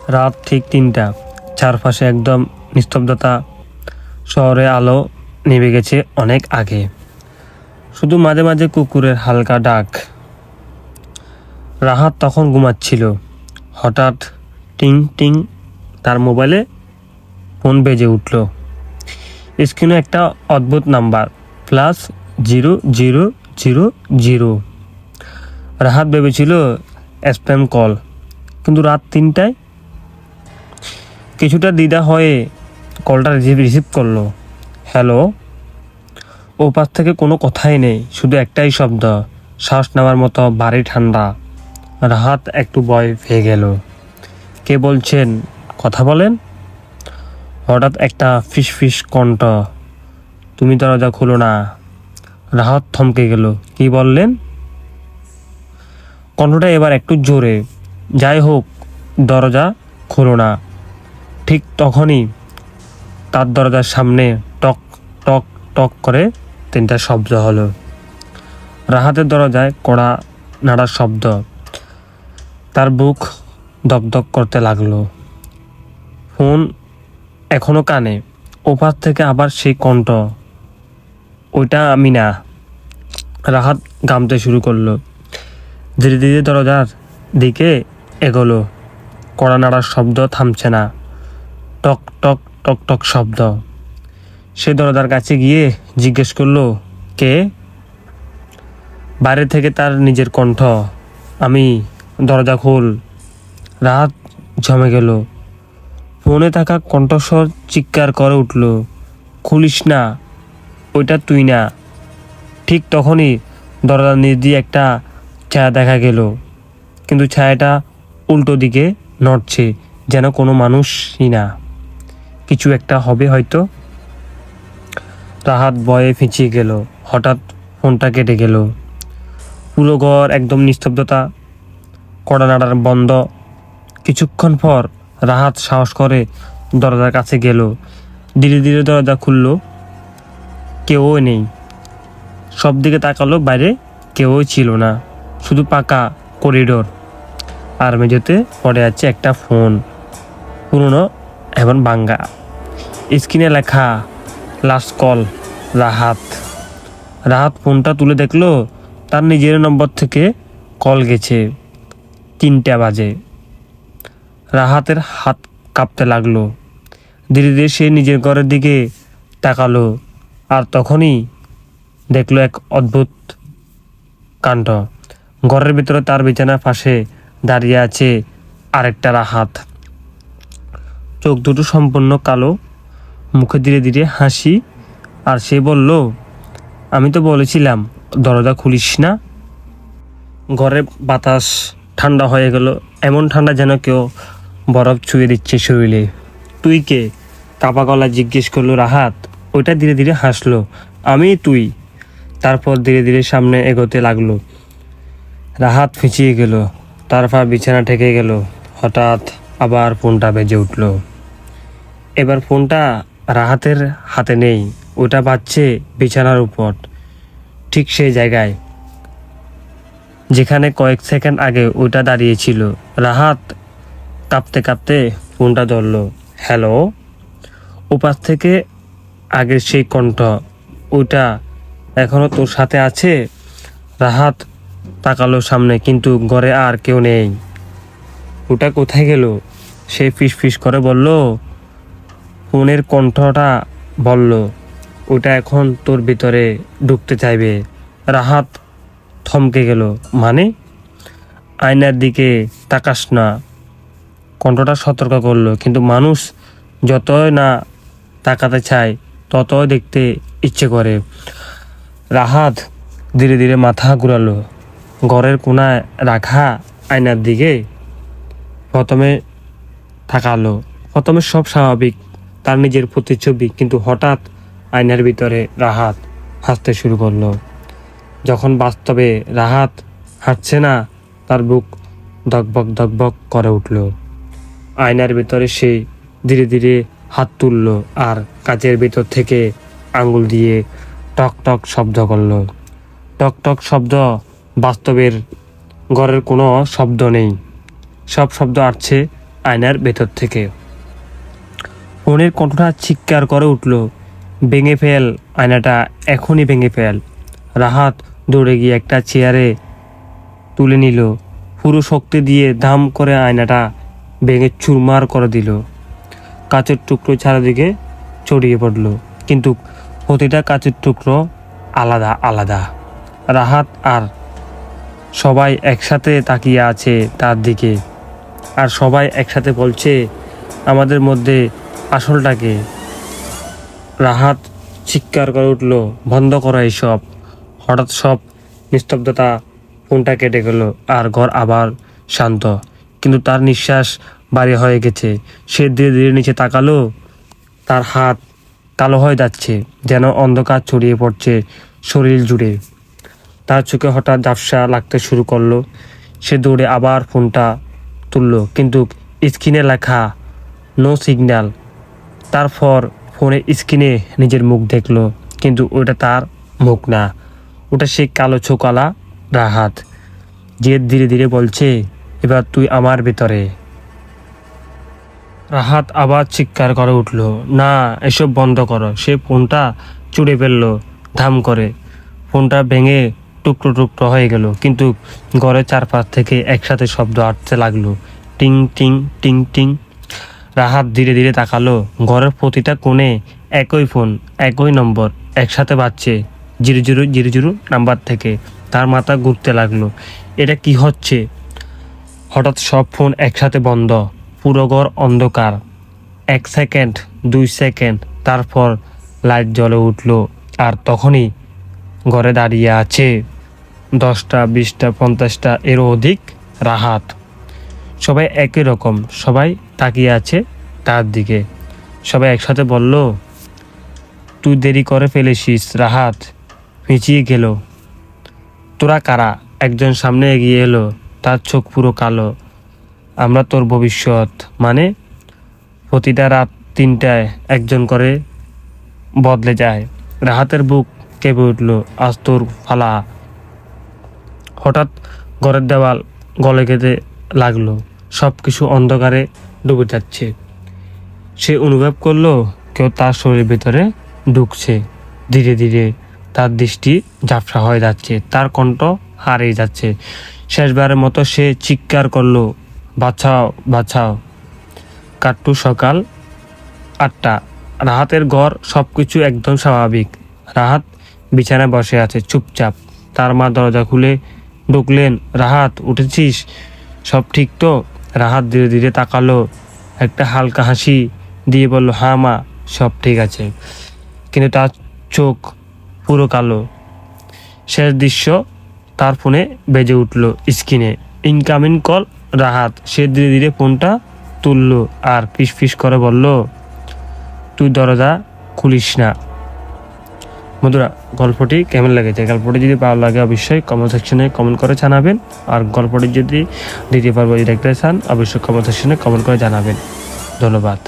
রাত ঠিক ৩টা। চারপাশে একদম নিস্তব্ধতা। শহরে আলো নেমে গেছে অনেক আগে। শুধু মাঝে মাঝে কুকুরের হালকা ডাক। রাহাত তখন ঘুমাচ্ছিল। হঠাৎ টিং টিং তার মোবাইলে ফোন বেজে উঠল। স্ক্রিনে একটা অদ্ভুত নাম্বার, +0000। রাহাত ভেবেছিল স্প্যাম কল, কিন্তু রাত ৩টায়। কিছুটা দ্বিধা হয়ে কলটা রিসিভ করলো। হ্যালো। ও পাশ থেকে কোনো কথাই নেই, শুধু একটাই শব্দ, শ্বাস নেওয়ার মতো ভারী ঠান্ডা। রাহাত একটু ভয় পেয়ে গেল। কে বলছেন? কথা বলেন। হঠাৎ একটা ফিসফিস কণ্ঠ, তুমি দরজা খুলো না। রাহাত থমকে গেল। কি বললেন? কণ্ঠটা এবার একটু জোরে। যাই হোক, দরজা খুলো না। ঠিক তখনই তার দরজার সামনে টক টক টক করে 3টা শব্দ হলো। রাহাতের দরজায় কড়া নাড়ার শব্দ। তার বুক দগদগ করতে লাগলো। ফোন এখনো কানে। ওপার থেকে আবার সেই কণ্ঠ, ওইটা আমি না। রাহাত ঘামতে শুরু করলো। ধীরে ধীরে দরজার দিকে এগোলো। কড়া নাড়ার শব্দ থামছে না। টক টক টক টক শব্দ। সে দরজার কাছে গিয়ে জিজ্ঞেস করলো, কে? বাইরে থেকে তার নিজের কণ্ঠ, আমি, দরজা খোল। রাহাত জমে গেল। ফোনে থাকা কণ্ঠস্বর চিৎকার করে উঠল, খুলিস না, ওইটা তুই না। ঠিক তখনই দরজার নিচ দিয়ে একটা ছায়া দেখা গেল, কিন্তু ছায়াটা উল্টো দিকে নড়ছে, যেন কোনো মানুষই না। কিছু একটা হবে হয়তো। রাহাত ভয়ে পিছিয়ে গেল। হঠাৎ ফোনটা কেটে গেল। পুরো ঘর একদম নিস্তব্ধতা, কড়া নাড়ার বন্ধ। কিছুক্ষণ পর রাহাত সাহস করে দরজার কাছে গেল। ধীরে ধীরে দরজা খুলল। কেউ নেই। সব দিকে তাকালো, বাইরে কেউই ছিল না। শুধু পাকা করিডোর, আর মেঝেতে পড়ে আছে একটা ফোন, পুরনো এবং ভাঙ্গা। স্ক্রিনে লেখা লাস্ট কল রাহাত। রাহাত ফোনটা তুলে দেখলো তার নিজের নম্বর থেকে কল গেছে। 3টা বাজে। রাহাতের হাত কাঁপতে লাগলো। ধীরে ধীরে সে নিজের ঘরের দিকে তাকালো, আর তখনই দেখলো এক অদ্ভুত কাণ্ড। ঘরের ভিতরে তার বিছানার পাশে দাঁড়িয়ে আছে আরেকটা রাহাত। চোখ দুটো সম্পূর্ণ কালো, মুখে ধীরে ধীরে হাসি। আর সে বলল, আমি তো বলেছিলাম দরজা খুলিস না। ঘরের বাতাস ঠান্ডা হয়ে গেল, এমন ঠান্ডা যেন কেউ বরফ ছুঁয়ে দিচ্ছে শরীরে। তুই কে? কাপা গলায় জিজ্ঞেস করলো রাহাত। ওইটা ধীরে ধীরে হাসলো, আমি তুই। তারপর ধীরে ধীরে সামনে এগোতে লাগলো। রাহাত পিছিয়ে গেল, তার পা বিছানা ঠেকে গেল। হঠাৎ আবার ফোনটা বেজে উঠল। এবার ফোনটা রাহাতের হাতে নেই, ওটা বাজছে বিছানার উপর, ঠিক সেই জায়গায় যেখানে কয়েক সেকেন্ড আগে ওটা দাঁড়িয়েছিল। রাহাত কাঁপতে কাঁপতে ফোনটা ধরলো। হ্যালো। ওপাশ থেকে আগের সেই কণ্ঠ, ওটা এখনো তোর সাথে আছে? রাহাত তাকালো সামনে, কিন্তু ঘরে আর কেউ নেই। ওটা কোথায় গেল? সে ফিস ফিস করে বলল। ফোনের কণ্ঠটা বলল, ওটা এখন তোর ভিতরে ঢুকতে চাইবে। রাহাত থমকে গেল। মানে? আয়নার দিকে তাকাস না, কণ্ঠটা সতর্ক করলো। কিন্তু মানুষ যতই না তাকাতে চায়, ততই দেখতে ইচ্ছে করে। রাহাত ধীরে ধীরে মাথা ঘুরালো। ঘরের কোনায় রাখা আয়নার দিকে প্রথমে তাকালো। প্রথমে সব স্বাভাবিক, তার নিজের প্রতিচ্ছবি, কিন্তু হঠাৎ আয়নার ভিতরে রাহাত হাসতে শুরু করলো। যখন বাস্তবে রাহাত হাসছে না, তার বুক ধকবক ধকবক করে উঠল। আয়নার ভিতরে সে ধীরে ধীরে হাত তুলল, আর কাচের ভিতর থেকে আঙ্গুল দিয়ে টক টক শব্দ করলো। টক টক শব্দ। বাস্তবের ঘরের কোনো শব্দ নেই। সব শব্দ আসছে আয়নার ভেতর থেকে। ফোনের কণ্ঠটা চিৎকার করে উঠল, ভেঙে ফেল আয়নাটা, এখনই ভেঙে ফেল। রাহাত দৌড়ে গিয়ে একটা চেয়ারে তুলে নিল, পুরো শক্তি দিয়ে ধাম করে আয়নাটা ভেঙে চুরমার করে দিল। কাচের টুকরো চারিদিকে ছড়িয়ে পড়ল, কিন্তু প্রতিটা কাচের টুকরো আলাদা আলাদা। রাহাত আর সবাই একসাথে তাকিয়ে আছে তার দিকে, আর সবাই একসাথে বলছে, আমাদের মধ্যে আসলটাকে। রাহাত চিৎকার করে উঠল, বন্ধ করো এইসব। হঠাৎ সব নিস্তব্ধতা, ফোনটা কেটে গেল, আর ঘর আবার শান্ত। কিন্তু তার নিঃশ্বাস ভারী হয়ে গেছে। সে ধীরে ধীরে নিচে তাকালো, তার হাত কালো হয়ে যাচ্ছে, যেন অন্ধকার ছড়িয়ে পড়ছে শরীর জুড়ে। তার চোখে হঠাৎ ঝাপসা লাগতে শুরু করলো। সে দৌড়ে আবার ফোনটা তুলল, কিন্তু স্ক্রিনে লেখা নো সিগন্যাল। তারপর ফোনের স্ক্রিনে নিজের মুখ দেখলো, কিন্তু ওটা তার মুখ না, ওটা সে কালো চোখওয়ালা রাহাত, যে ধীরে ধীরে বলছে, এবার তুই আমার ভেতরে। রাহাত আবার চিৎকার করে উঠল, না, এসব বন্ধ করো। সে ফোনটা চুড়ে ফেললো ধাম করে। ফোনটা ভেঙে টুকরো টুকরো হয়ে গেল, কিন্তু ঘরের চারপাশ থেকে একসাথে শব্দ আসতে লাগলো, টিং টিং টিং টিং। রাহাত ধীরে ধীরে তাকালো, ঘরের প্রতিটা কোণে একই ফোন, একই নম্বর একসাথে বাজছে, 0000 নাম্বার থেকে। তার মাথা ঘুরতে লাগলো, এটা কি হচ্ছে? হঠাৎ সব ফোন একসাথে বন্ধ, পুরো ঘর অন্ধকার। 1 সেকেন্ড, 2 সেকেন্ড, তারপর লাইট জ্বলে উঠল, আর তখনই ঘরে দাঁড়িয়ে আছে 10টা, 20টা, 50টা এরও অধিক রাহাত। সবাই একই রকম, সবাই তাকিয়ে আছে তার দিকে। সবাই একসাথে বলল, তুই দেরি করে ফেলেছিস রাহাত, পিছিয়ে গেল। তোরা কারা? একজন সামনে এগিয়ে এলো, তার চোখ পুরো কালো। আমরা তোর ভবিষ্যৎ। মানে? প্রতিটা রাত 3টায় একজন করে বদলে যায়। রাহাতের বুক কেঁপে উঠল, আজ তোর ফালা। হঠাৎ ঘরের দেওয়াল গলে যেতে লাগলো, সব কিছু অন্ধকারে ডুবে যাচ্ছে। সে অনুভব করলো কেউ তার শরীরের ভিতরে ঢুকছে। ধীরে ধীরে তার দৃষ্টি ঝাপসা হয়ে যাচ্ছে, তার কণ্ঠ হারিয়ে যাচ্ছে। শেষবারের মতো সে চিৎকার করলো, বাঁচাও বাঁচাও। কাট্টু সকাল 8টা। রাহাতের ঘর সব কিছু একদম স্বাভাবিক। রাহাত বিছানায় বসে আছে চুপচাপ। তার মা দরজা খুলে ঢুকলেন, রাহাত উঠেছিস? সব ঠিক তো? রাহাত ধীরে ধীরে তাকালো, একটা হালকা হাসি দিয়ে বলল, হ্যাঁ মা, সব ঠিক আছে। কিন্তু তার চোখ পুরো কালো। শেষ দৃশ্য, তার ফোনে বেজে উঠল স্ক্রিনে ইনকামিং কল। রাহাত সে ধীরে ধীরে ফোনটা তুললো আর ফিস ফিস করে বলল, তুই দরজা খুলিস না। বন্ধুরা, গল্পটি কেমন লেগেছে? গল্পটি যদি ভালো লাগে অবশ্যই কমেন্ট সেকশনে কমেন্ট করে জানাবেন। আর গল্পটি যদি দ্বিতীয় পর্ব দেখতে চান অবশ্যই কমেন্ট সেকশনে কমেন্ট করে জানাবেন। ধন্যবাদ।